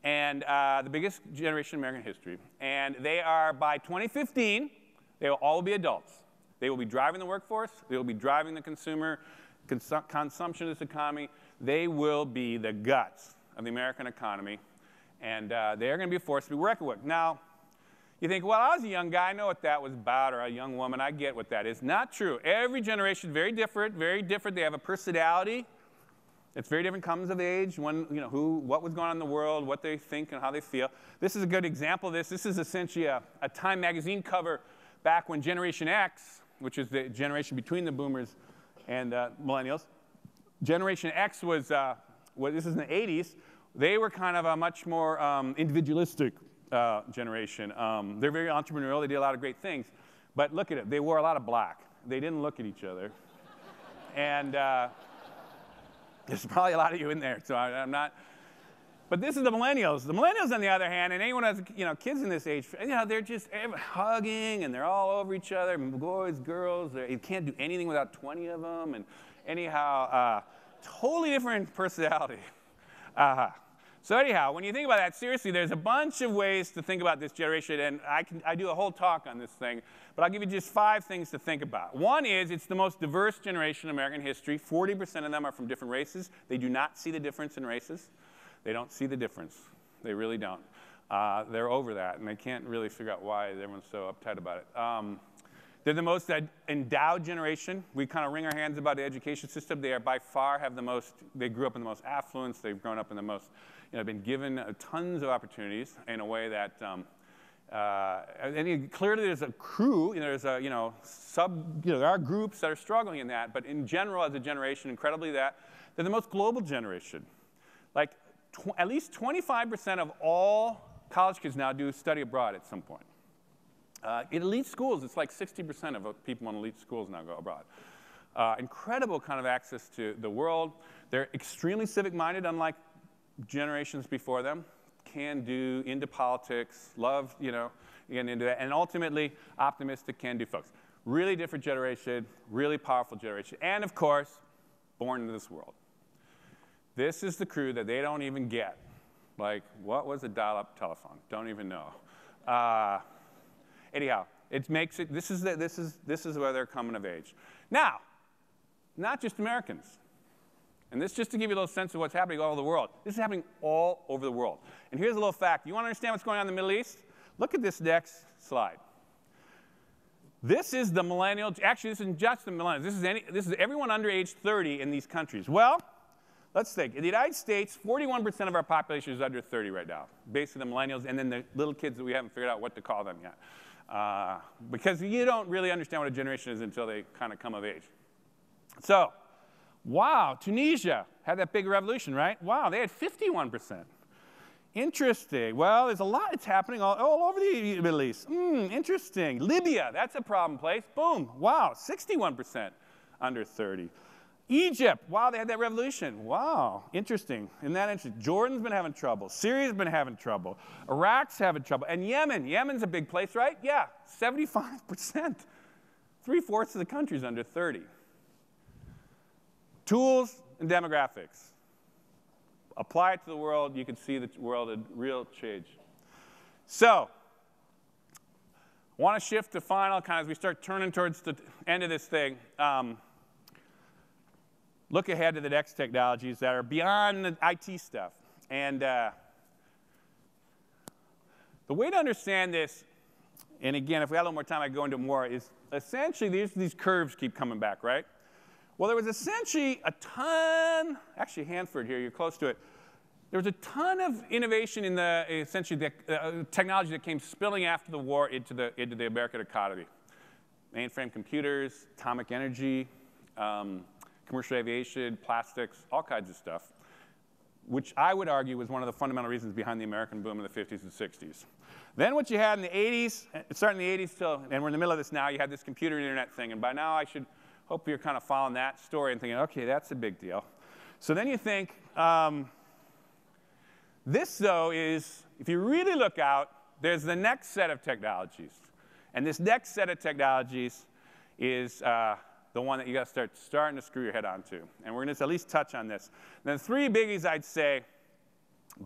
and the biggest generation in American history. And they are, by 2015, they will all be adults. They will be driving the workforce. They will be driving the consumptionist economy. They will be the guts of the American economy. And they're going to be a force to be reckoned with. Now, you think, well, I was a young guy. I know what that was about, or a young woman. I get what that is. Not true. Every generation, very different, very different. They have a personality. It's very different, comes of age, when, what was going on in the world, what they think and how they feel. This is a good example of this. This is essentially a Time magazine cover back when Generation X, which is the generation between the boomers and millennials, Generation X was this is in the 80s, they were kind of a much more individualistic generation. They're very entrepreneurial. They did a lot of great things. But look at it. They wore a lot of black. They didn't look at each other. And there's probably a lot of you in there, so I'm not. But this is the millennials. The millennials, on the other hand, and anyone who has kids in this age, they're just hugging, and they're all over each other, boys, girls. You can't do anything without 20 of them. And anyhow, totally different personality. So anyhow, when you think about that, seriously, there's a bunch of ways to think about this generation, and I do a whole talk on this thing, but I'll give you just 5 things to think about. One is it's the most diverse generation in American history. 40% of them are from different races. They do not see the difference in races. They don't see the difference. They really don't. They're over that, and they can't really figure out why everyone's so uptight about it. They're the most endowed generation. We kind of wring our hands about the education system. They are by far have the most, they grew up in the most affluence. They've grown up in the most, been given tons of opportunities in a way that, clearly there's a crew, there's a, there are groups that are struggling in that, but in general, as a generation, incredibly they're the most global generation. Like, at least 25% of all college kids now do study abroad at some point. In elite schools, it's like 60% of people in elite schools now go abroad. Incredible kind of access to the world. They're extremely civic-minded, unlike generations before them. Can do, into politics, love, getting into that. And ultimately, optimistic, can-do folks. Really different generation, really powerful generation. And of course, born into this world. This is the crew that they don't even get. Like, what was a dial-up telephone? Don't even know. Anyhow, it makes it. This is where they're coming of age. Now, not just Americans. And this just to give you a little sense of what's happening all over the world. This is happening all over the world. And here's a little fact. You want to understand what's going on in the Middle East? Look at this next slide. This is the millennial. Actually, this isn't just the millennials. This is everyone under age 30 in these countries. Well, let's think. In the United States, 41% of our population is under 30 right now. Basically, the millennials, and then the little kids that we haven't figured out what to call them yet. Because you don't really understand what a generation is until they kind of come of age. So, wow, Tunisia had that big revolution, right? Wow, they had 51%. Interesting. Well, there's a lot that's happening all over the Middle East. Interesting. Libya, that's a problem place. Boom. Wow, 61% under 30. Egypt, wow, they had that revolution. Wow, interesting. Isn't that interesting? Jordan's been having trouble. Syria's been having trouble. Iraq's having trouble. And Yemen's a big place, right? Yeah, 75%. 3/4 of the country's under 30. Tools and demographics. Apply it to the world, you can see the world in real change. So, I want to shift to final, kind of as we start turning towards the end of this thing. Look ahead to the next technologies that are beyond the IT stuff. And the way to understand this, and again, if we had a little more time, I'd go into more, is essentially these curves keep coming back, right? Well, there was essentially a ton, actually Hanford here, you're close to it. There was a ton of innovation in essentially the technology that came spilling after the war into the American economy. Mainframe computers, atomic energy, commercial aviation, plastics, all kinds of stuff, which I would argue was one of the fundamental reasons behind the American boom in the 50s and 60s. Then what you had in the 80s, starting in the 80s till, and we're in the middle of this now, you had this computer and internet thing. And by now I should hope you're kind of following that story and thinking, OK, that's a big deal. So then you think, this, though, is, if you really look out, there's the next set of technologies. And this next set of technologies is the one that you got to starting to screw your head onto. And we're going to at least touch on this. And then 3 biggies, I'd say,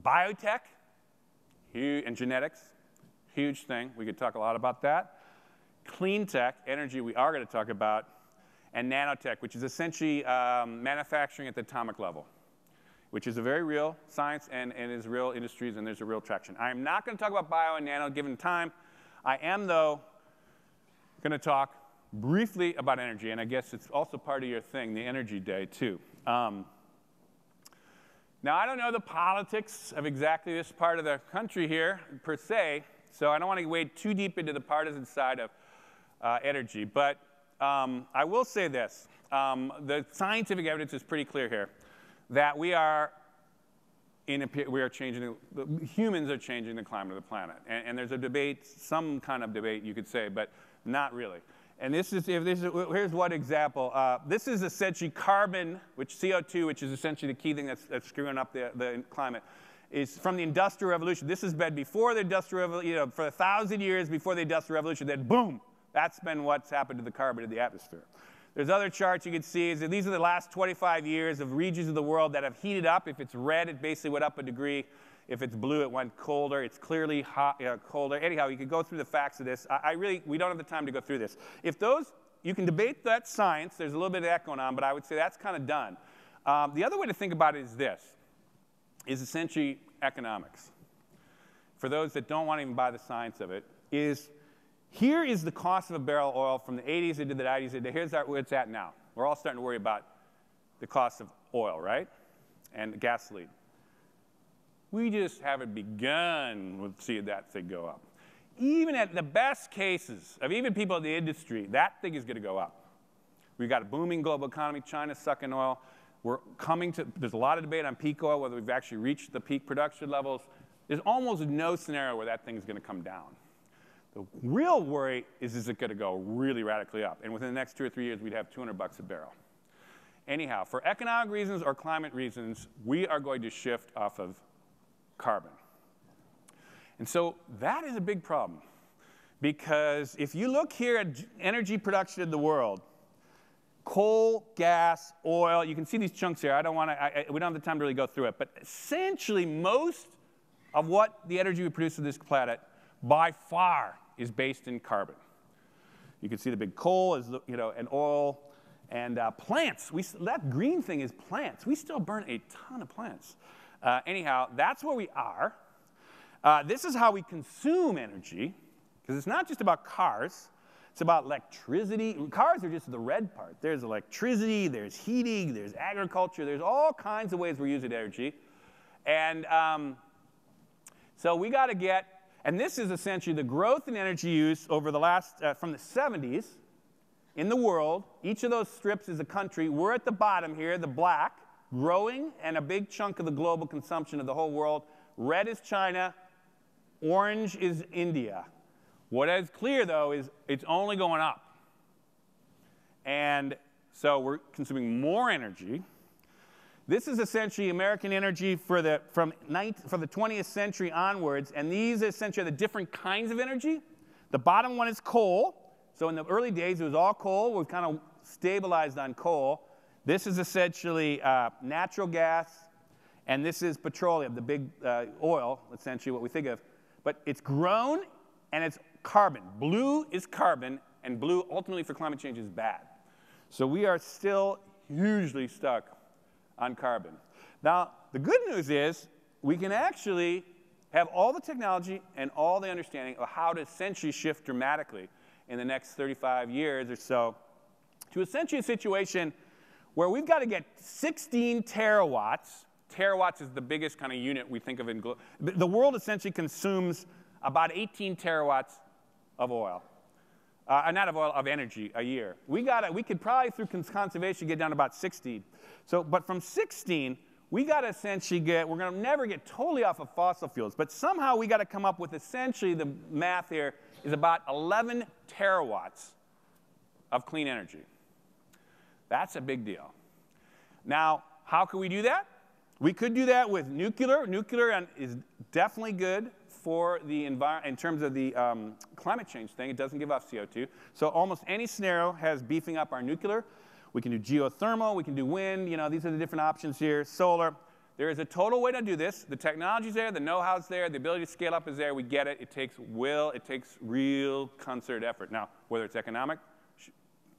biotech and genetics, huge thing. We could talk a lot about that. Clean tech, energy, we are going to talk about. And nanotech, which is essentially manufacturing at the atomic level, which is a very real science and is real industries, and there's a real traction. I am not going to talk about bio and nano given time. I am, though, going to talk briefly about energy, and I guess it's also part of your thing, the energy day, too. Now, I don't know the politics of exactly this part of the country here, per se, so I don't want to wade too deep into the partisan side of energy. But I will say this. The scientific evidence is pretty clear here, that we are we are changing, humans are changing the climate of the planet. And there's a debate, some kind of debate you could say, but not really. And here's one example. This is essentially carbon, which CO2, which is essentially the key thing that's screwing up the climate, is from the Industrial Revolution. This has been before the Industrial Revolution, for 1,000 years before the Industrial Revolution. Then boom, that's been what's happened to the carbon in the atmosphere. There's other charts you can see. These are the last 25 years of regions of the world that have heated up. If it's red, it basically went up a degree. If it's blue, it went colder. It's clearly hot, colder. Anyhow, you could go through the facts of this. We don't have the time to go through this. You can debate that science. There's a little bit of that going on, but I would say that's kind of done. The other way to think about it is this, is essentially economics. For those that don't want to even buy the science of it, here is the cost of a barrel of oil from the 80s into the 90s. Here's where it's at now. We're all starting to worry about the cost of oil, right? And gasoline. We just haven't begun to see that thing go up. Even at the best cases of even people in the industry, that thing is going to go up. We've got a booming global economy. China's sucking oil. There's a lot of debate on peak oil, whether we've actually reached the peak production levels. There's almost no scenario where that thing's going to come down. The real worry is it going to go really radically up? And within the next 2 or 3 years, we'd have $200 a barrel. Anyhow, for economic reasons or climate reasons, we are going to shift off of carbon. And so that is a big problem. Because if you look here at energy production in the world, coal, gas, oil, you can see these chunks here. We don't have the time to really go through it. But essentially, most of what the energy we produce on this planet, by far, is based in carbon. You can see the big coal and oil and plants. That green thing is plants. We still burn a ton of plants. Anyhow, that's where we are. This is how we consume energy, because it's not just about cars. It's about electricity. Cars are just the red part. There's electricity, there's heating, there's agriculture. There's all kinds of ways we're using energy. And so we got to get, and this is essentially the growth in energy use over the last, from the 70s in the world. Each of those strips is a country. We're at the bottom here, the black, growing, and a big chunk of the global consumption of the whole world. Red is China. Orange is India. What is clear, though, is it's only going up. And so we're consuming more energy. This is essentially American energy from the 20th century onwards, and these essentially are the different kinds of energy. The bottom one is coal. So in the early days, it was all coal. We've kind of stabilized on coal. This is essentially natural gas, and this is petroleum, the big oil, essentially what we think of. But it's grown, and it's carbon. Blue is carbon, and blue ultimately for climate change is bad. So we are still hugely stuck on carbon. Now, the good news is we can actually have all the technology and all the understanding of how to essentially shift dramatically in the next 35 years or so to essentially a situation where we've got to get 16 terawatts. Terawatts is the biggest kind of unit we think of in the world essentially consumes about 18 terawatts of oil. Not of oil, of energy a year. We could probably, through conservation, get down to about 16. But from 16, we got to essentially we're going to never get totally off of fossil fuels, but somehow we got to come up with essentially, the math here is about 11 terawatts of clean energy. That's a big deal. Now, how can we do that? We could do that with nuclear. Nuclear is definitely good for the environment in terms of the climate change thing. It doesn't give off CO2. So almost any scenario has beefing up our nuclear. We can do geothermal. We can do wind. These are the different options here. Solar. There is a total way to do this. The technology's there. The know-how's there. The ability to scale up is there. We get it. It takes will. It takes real concerted effort. Now, whether it's economic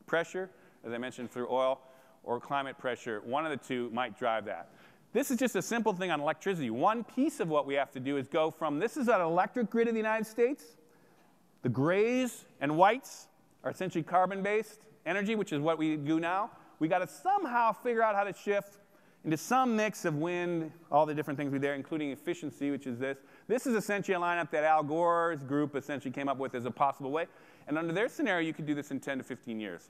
pressure, as I mentioned, through oil, or climate pressure, one of the two might drive that. This is just a simple thing on electricity. One piece of what we have to do is go from, this is an electric grid in the United States. The grays and whites are essentially carbon-based energy, which is what we do now. We got to somehow figure out how to shift into some mix of wind, all the different things we there, including efficiency, which is this. This is essentially a lineup that Al Gore's group essentially came up with as a possible way. And under their scenario, you could do this in 10 to 15 years.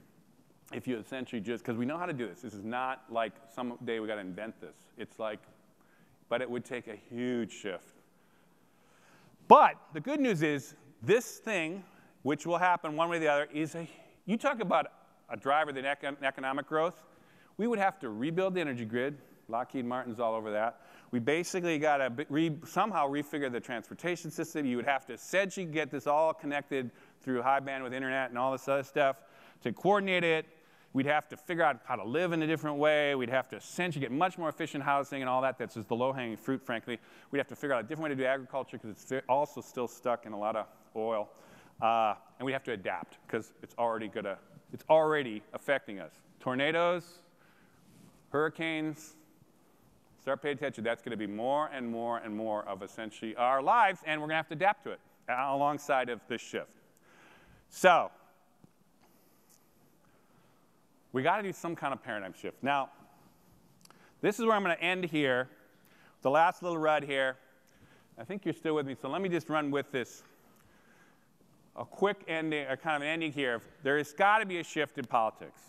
If you essentially just, because we know how to do this. This is not like someday we got to invent this. It's like but it would take a huge shift. But the good news is this thing, which will happen one way or the other, you talk about a driver than economic growth, we would have to rebuild the energy grid. Lockheed Martin's all over that. We basically got to somehow refigure the transportation system. You would have to essentially get this all connected through high bandwidth internet and all this other stuff to coordinate it. We'd have to figure out how to live in a different way. We'd have to essentially get much more efficient housing and all that. That's just the low-hanging fruit, frankly. We'd have to figure out a different way to do agriculture because it's also still stuck in a lot of oil. And we'd have to adapt because it's already affecting us. Tornadoes, hurricanes, start paying attention. That's going to be more and more and more of essentially our lives, and we're going to have to adapt to it alongside of this shift. So we got to do some kind of paradigm shift. Now, this is where I'm going to end here. The last little rud here. I think you're still with me, so let me just run with this. A quick ending, a kind of an ending here. There has got to be a shift in politics.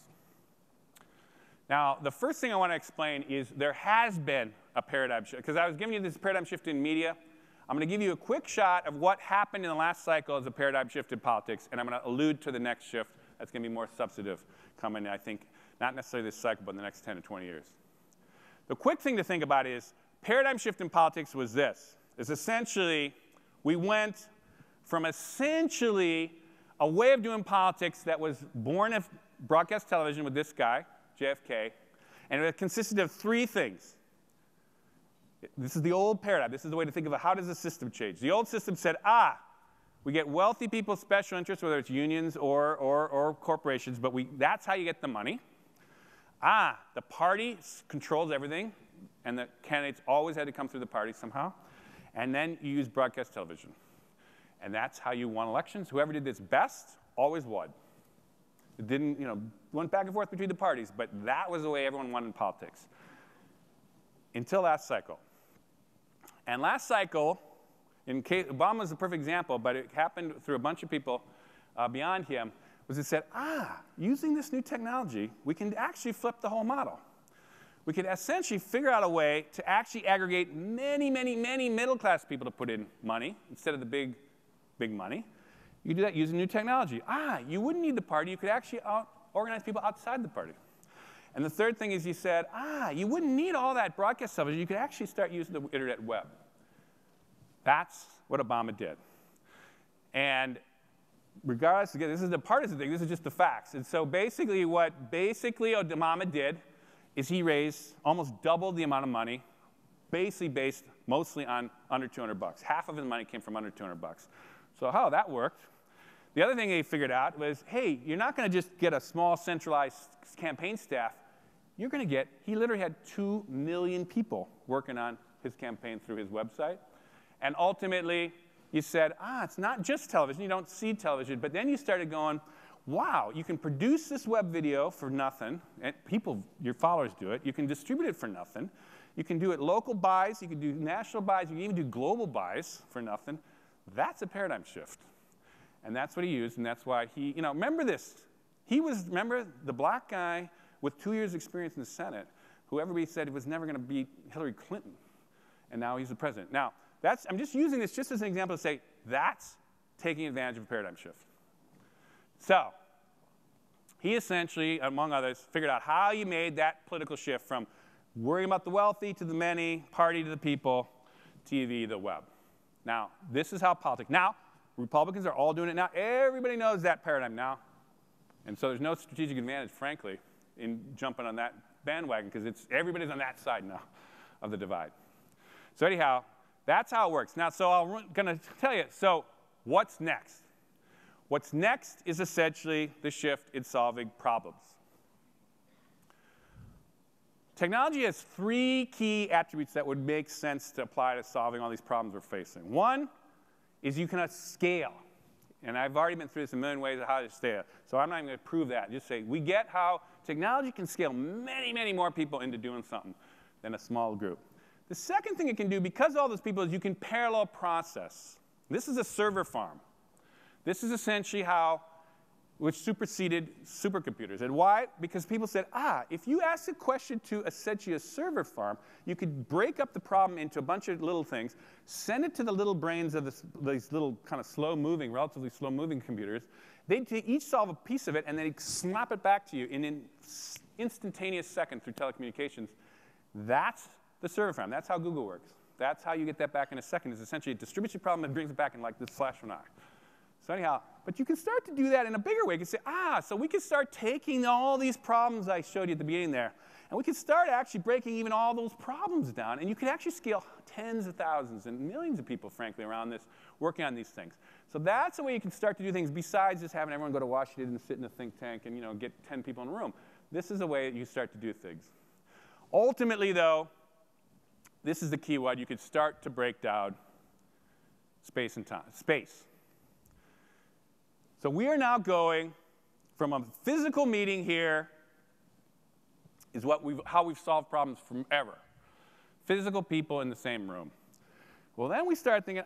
Now, the first thing I want to explain is there has been a paradigm shift. Because I was giving you this paradigm shift in media. I'm going to give you a quick shot of what happened in the last cycle as a paradigm shift in politics, and I'm going to allude to the next shift that's going to be more substantive coming, I think, not necessarily this cycle, but in the next 10 to 20 years. The quick thing to think about is paradigm shift in politics was this. Is essentially, we went from essentially a way of doing politics that was born of broadcast television with this guy, JFK, and it consisted of three things. This is the old paradigm. This is the way to think of it. How does the system change? The old system said, we get wealthy people's special interests, whether it's unions or corporations, but that's how you get the money. The party controls everything, and the candidates always had to come through the party somehow. And then you use broadcast television. And that's how you won elections. Whoever did this best always won. It didn't, went back and forth between the parties, but that was the way everyone won in politics. Until last cycle. And last cycle, Obama was the perfect example, but it happened through a bunch of people beyond him, was it said, using this new technology, we can actually flip the whole model. We could essentially figure out a way to actually aggregate many, many, many middle-class people to put in money instead of the big money. You could do that using new technology. You wouldn't need the party. You could actually organize people outside the party. And the third thing is he said, you wouldn't need all that broadcast television. You could actually start using the internet web. That's what Obama did. And regardless, again, this is the partisan thing. This is just the facts. And so basically what Obama did is he raised almost double the amount of money, basically based mostly on under $200. Half of his money came from under $200. So how that worked. The other thing he figured out was, hey, you're not going to just get a small centralized campaign staff. You're going to get, he literally had 2 million people working on his campaign through his website. And ultimately, you said, it's not just television. You don't see television. But then you started going, wow, you can produce this web video for nothing. And people, your followers do it. You can distribute it for nothing. You can do it local buys. You can do national buys. You can even do global buys for nothing. That's a paradigm shift. And that's what he used. And that's why he, remember this. Remember the black guy with 2 years experience in the Senate, who everybody said was never going to beat Hillary Clinton. And now he's the president. Now, I'm just using this just as an example to say that's taking advantage of a paradigm shift. So he essentially, among others, figured out how you made that political shift from worrying about the wealthy to the many, party to the people, TV, the web. Now, this is how politics. Now, Republicans are all doing it now. Everybody knows that paradigm now. And so there's no strategic advantage, frankly, in jumping on that bandwagon because everybody's on that side now of the divide. So anyhow, that's how it works. Now, so I'm going to tell you, so what's next? What's next is essentially the shift in solving problems. Technology has 3 key attributes that would make sense to apply to solving all these problems we're facing. One is you can scale. And I've already been through this a million ways of how to scale. So I'm not even going to prove that. Just say we get how technology can scale many, many more people into doing something than a small group. The second thing it can do, because of all those people, is you can parallel process. This is a server farm. This is essentially how which superseded supercomputers. And why? Because people said, if you ask a question to essentially a server farm, you could break up the problem into a bunch of little things, send it to the little brains of these little kind of slow-moving, relatively slow-moving computers. They'd each solve a piece of it, and then they'd slap it back to you in an instantaneous second through telecommunications. That's the server farm. That's how Google works. That's how you get that back in a second. It's essentially it distributes your problem and brings it back in like this flash of an eye. So anyhow, but you can start to do that in a bigger way. You can say, so we can start taking all these problems I showed you at the beginning there, and we can start actually breaking even all those problems down, and you can actually scale tens of thousands and millions of people, frankly, around this, working on these things. So that's the way you can start to do things besides just having everyone go to Washington and sit in a think tank and get 10 people in a room. This is the way you start to do things. Ultimately, though, this is the key one. You could start to break down space and time. Space. So we are now going from a physical meeting here is how we've solved problems from ever. Physical people in the same room. Well, then we start thinking,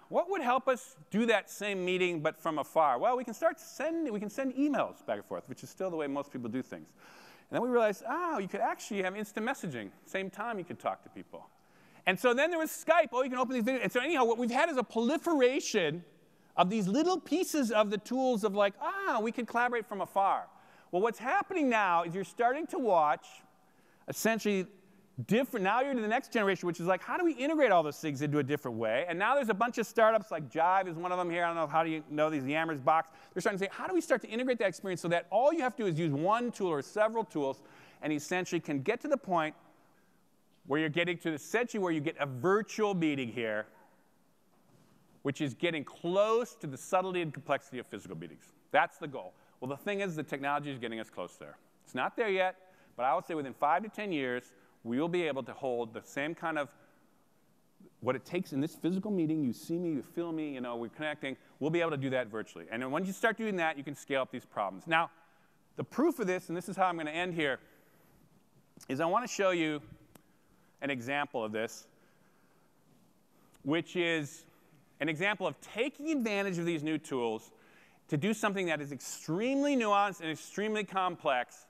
what would help us do that same meeting but from afar? Well, we can send emails back and forth, which is still the way most people do things. And then we realized, you could actually have instant messaging. Same time you could talk to people. And so then there was Skype. You can open these videos. And so anyhow, what we've had is a proliferation of these little pieces of the tools of like, we can collaborate from afar. Well, what's happening now is you're starting to watch essentially different. Now you're to the next generation, which is like, how do we integrate all those things into a different way? And now there's a bunch of startups, like Jive is one of them here. I don't know how do you know these Yammer's Box. They're starting to say, how do we start to integrate that experience so that all you have to do is use one tool or several tools and essentially can get to the point where you're getting to essentially where you get a virtual meeting here, which is getting close to the subtlety and complexity of physical meetings. That's the goal. Well, the thing is, the technology is getting us close there. It's not there yet, but I would say within 5 to 10 years, we will be able to hold the same kind of what it takes in this physical meeting. You see me, you feel me, we're connecting. We'll be able to do that virtually. And then once you start doing that, you can scale up these problems. Now, the proof of this, and this is how I'm going to end here, is I want to show you an example of this, which is an example of taking advantage of these new tools to do something that is extremely nuanced and extremely complex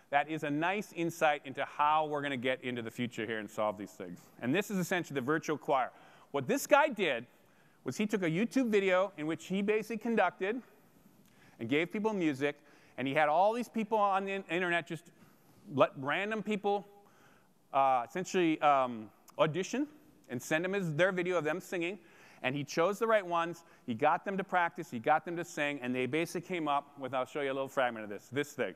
that is a nice insight into how we're going to get into the future here and solve these things. And this is essentially the virtual choir. What this guy did was he took a YouTube video in which he basically conducted and gave people music, and he had all these people on the internet just let random people essentially audition and send him their video of them singing. And he chose the right ones. He got them to practice. He got them to sing. And they basically came up with, I'll show you a little fragment of this thing.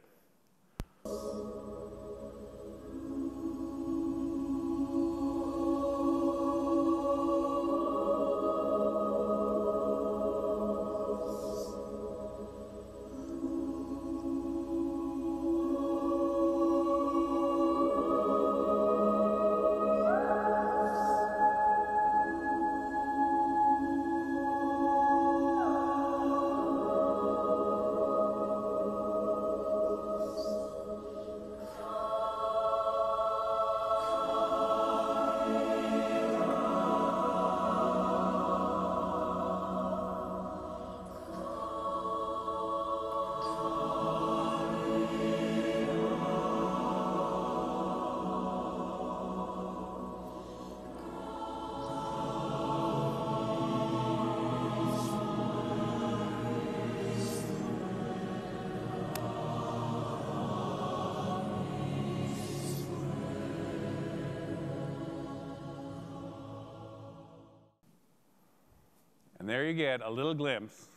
And there you get a little glimpse.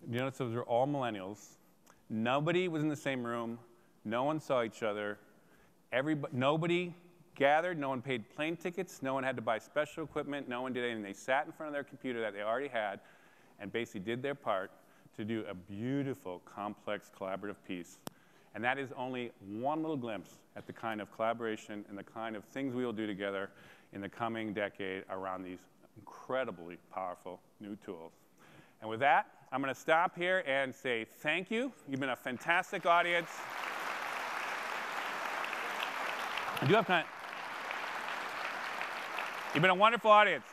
You notice those are all millennials. Nobody was in the same room. No one saw each other. Nobody gathered. No one paid plane tickets. No one had to buy special equipment. No one did anything. They sat in front of their computer that they already had and basically did their part to do a beautiful, complex, collaborative piece. And that is only one little glimpse at the kind of collaboration and the kind of things we will do together in the coming decade around these incredibly powerful new tools. And with that, I'm going to stop here and say thank you. You've been a fantastic audience. I do have time. You've been a wonderful audience.